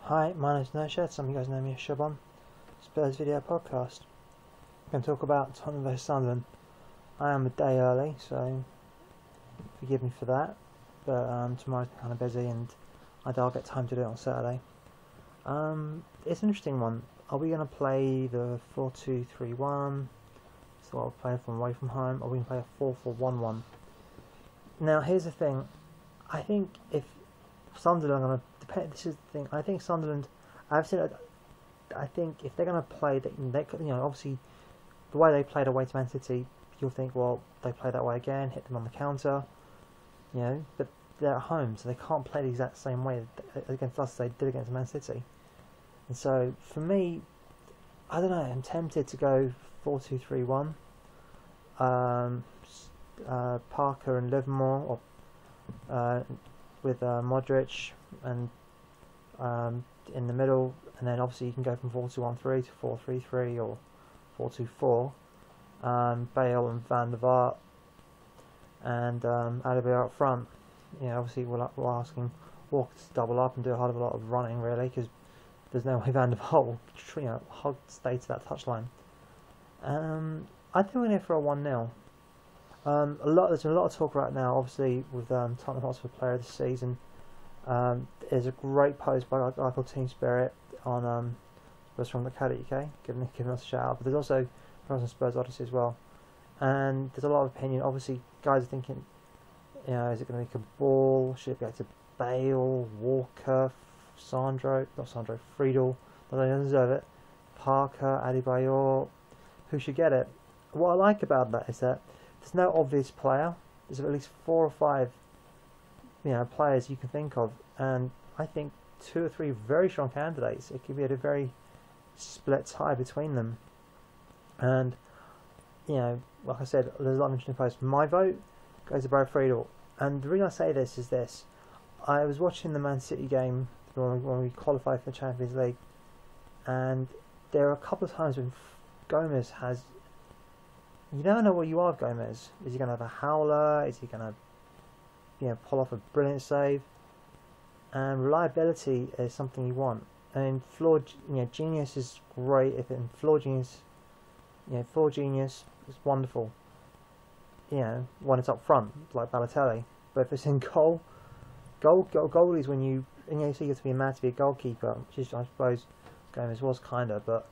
Hi, my name is Nurshad. Some of you guys know me as Shabon. Spurs Video Podcast. I'm going to talk about Tottenham vs Sunderland. I am a day early, so forgive me for that. But tomorrow's kind of busy, and I'll get time to do it on Saturday. It's an interesting one. Are we going to play the 4-2-3-1? So I'll play from away from home. Or are we going to play a 4-4-1-1? Now, here's the thing. I think if Sunderland are going to depend. This is the thing. I think Sunderland. I think if they're going to play, they obviously the way they played away to Man City, you'll think, well, they play that way again, hit them on the counter, But they're at home, so they can't play the exact same way against us as they did against Man City. And so for me, I don't know. I'm tempted to go 4-2-3-1. Parker and Livermore, or with Modric and in the middle, and then obviously you can go from 4-2-1-3 to 4-3-3 or 4-2-4. Bale and Van der Vaart and Adebayor up front. Obviously we're asking Walker to double up and do a hell of a lot of running, really, because there's no way Van der Vaart will stay to that touchline. I think we're in for a 1-0. There's a lot of talk right now, obviously, with Tottenham Hotspur Player of the Season. There's a great post by a guy called Team Spirit on Spurs from the UK, giving us a shout out. But there's also from Spurs Odyssey as well. And there's a lot of opinion. Obviously, guys are thinking, is it going to be Cabal? Should it go to Bale, Walker, Friedel? They don't deserve it. Parker, Adebayor. Who should get it? What I like about that is that there's no obvious player. There's at least 4 or 5, players you can think of, and I think 2 or 3 very strong candidates. It could be at a very split tie between them. And like I said, there's a lot of interesting posts. My vote goes to Barry Friedel, and the reason I say this is this: I was watching the Man City game when we qualified for the Champions League, and there are a couple of times when Gomez has. You never know what you are with Gomez. Is he going to have a howler? Is he going to, pull off a brilliant save? And reliability is something you want. And genius is great. If in floor genius, floor genius is wonderful. When it's up front, like Balotelli. But if it's in goal is when you so you have to be mad to be a goalkeeper, which is, I suppose, Gomez was kinda, but.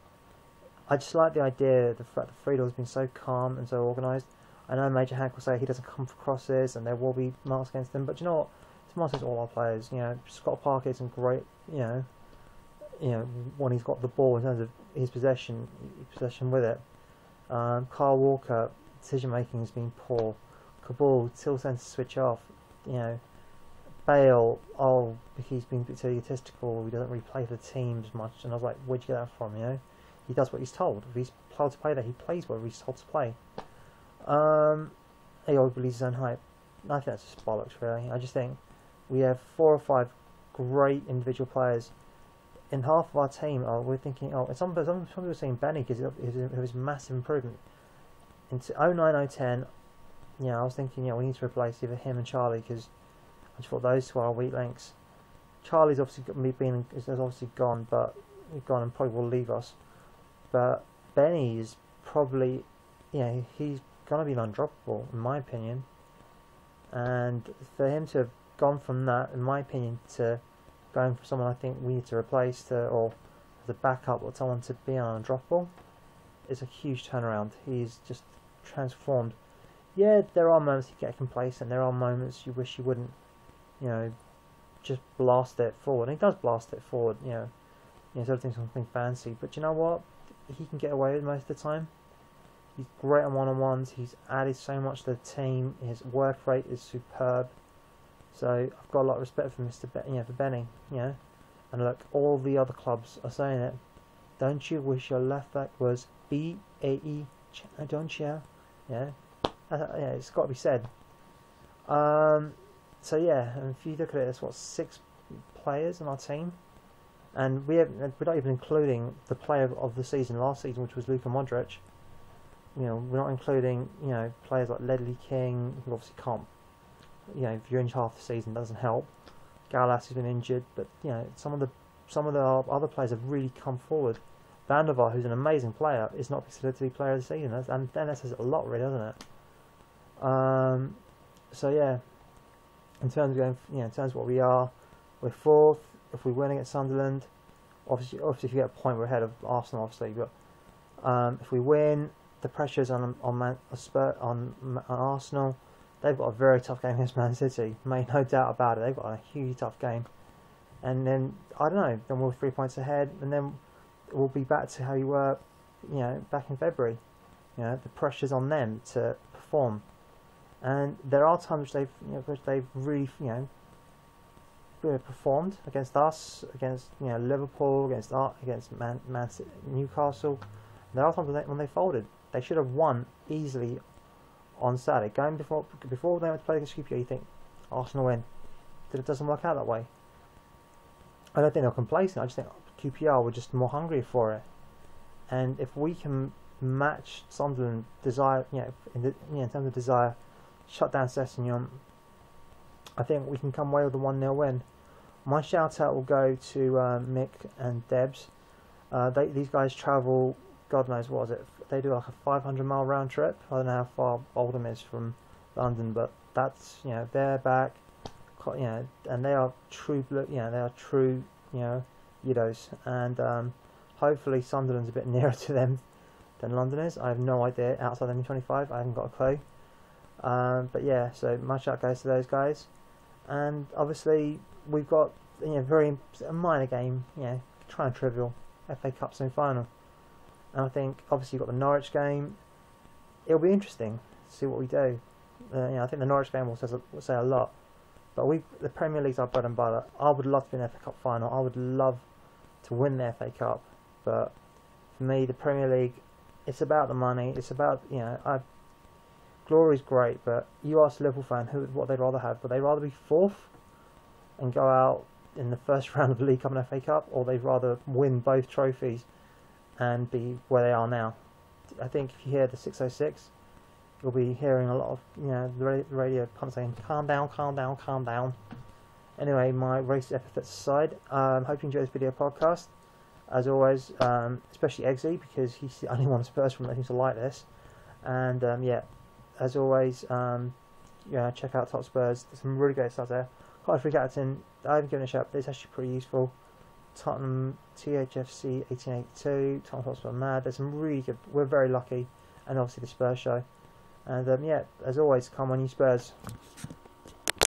I just like the idea, the fact that Friedel's been so calm and so organised. I know Major Hank will say he doesn't come for crosses and there will be marks against him, but you know what? It's marks against all our players. Scott Parker isn't great, when he's got the ball in terms of his possession with it. Kyle Walker, decision making has been poor. Cabal still tends to switch off. Bale, he's been a bit too egotistical. He doesn't really play for the team as much. And I was like, where'd you get that from? He does what he's told. If he's told to play there, he plays whatever he's told to play. He always believes his own hype. I think that's just bollocks, really. I just think we have 4 or 5 great individual players. In half of our team, we're thinking, and some people are saying Benny because it was a massive improvement. Into 09-010, I was thinking, we need to replace either him and Charlie, because I just thought those 2 are our weak links. Charlie's obviously gone, and probably will leave us. But Benny is probably, he's going to be undroppable, in my opinion. And for him to have gone from that, in my opinion, to going for someone I think we need to replace, or as a backup, or someone to be undroppable, is a huge turnaround. He's just transformed. Yeah, there are moments you get complacent. There are moments you wish you wouldn't, just blast it forward. And he does blast it forward, instead of doing something fancy. But you know what? He can get away with most of the time. He's great on one-on-ones. He's added so much to the team. His work rate is superb. So I've got a lot of respect for for Benny. And look, all the other clubs are saying it. Don't you wish your left back was BAE? Don't you? It's got to be said. So and if you look at it, it's 6 players in our team. And we're not even including the player of the season last season, which was Luka Modric. We're not including players like Ledley King, who obviously can't. If you're in half the season, it doesn't help. Gallas has been injured, but some of the some of the other players have really come forward. Van der Vaart, who's an amazing player, is not considered to be player of the season, and then that says a lot, really, doesn't it? So yeah, in terms of going, in terms of what we are, we're fourth. If we win against Sunderland, obviously, if you get a point, we're ahead of Arsenal, obviously. But if we win, the pressure's on Arsenal. They've got a very tough game against Man City. Made no doubt about it. They've got a hugely tough game. And then I don't know. Then we're 3 points ahead, and then we'll be back to how you were, back in February. The pressure's on them to perform. And there are times which they've really, performed against us, against Liverpool, against Man City, Newcastle. There are times when they folded. They should have won easily on Saturday. Going before they went to play against QPR, you think Arsenal win. But it doesn't work out that way. I don't think they're complacent. I just think QPR were just more hungry for it. And if we can match Sunderland desire, in terms of desire, shut down Sessegnon, I think we can come away with a 1-0 win. My shout out will go to Mick and Debs. These guys travel, God knows what is it. They do like a 500-mile round trip. I don't know how far Oldham is from London, but that's they're back. And they are true. They are true. Yidos, and hopefully Sunderland's a bit nearer to them than London is. I have no idea. Outside the M25, I haven't got a clue. But yeah, so my shout goes to those guys. And obviously we've got a minor game, trying trivial FA Cup semi-final. And I think obviously you've got the Norwich game. It'll be interesting to see what we do. I think the Norwich game will say a lot. But the Premier League's our bread and butter. I would love to be in the FA Cup final. I would love to win the FA Cup. But for me, the Premier League, it's about the money. It's about, glory's great, but you ask a Liverpool fan what they'd rather have. Would they rather be fourth and go out in the first round of the League Cup and FA Cup, or they'd rather win both trophies and be where they are now? I think if you hear the 606, you'll be hearing a lot of the radio pundits saying calm down, calm down, calm down. Anyway, my racist epithets aside, hope you enjoy this video podcast. As always, especially Eggsy, because he's the only one Spurs from that seems to like this. And as always, check out Top Spurs. There's some really great stuff there. Quite a free captain. I haven't given it a shout, but it's actually pretty useful. Tottenham THFC 1882, Tottenham Hotspur Mad. There's some really good. We're very lucky, and obviously the Spurs show. And as always, come on you Spurs.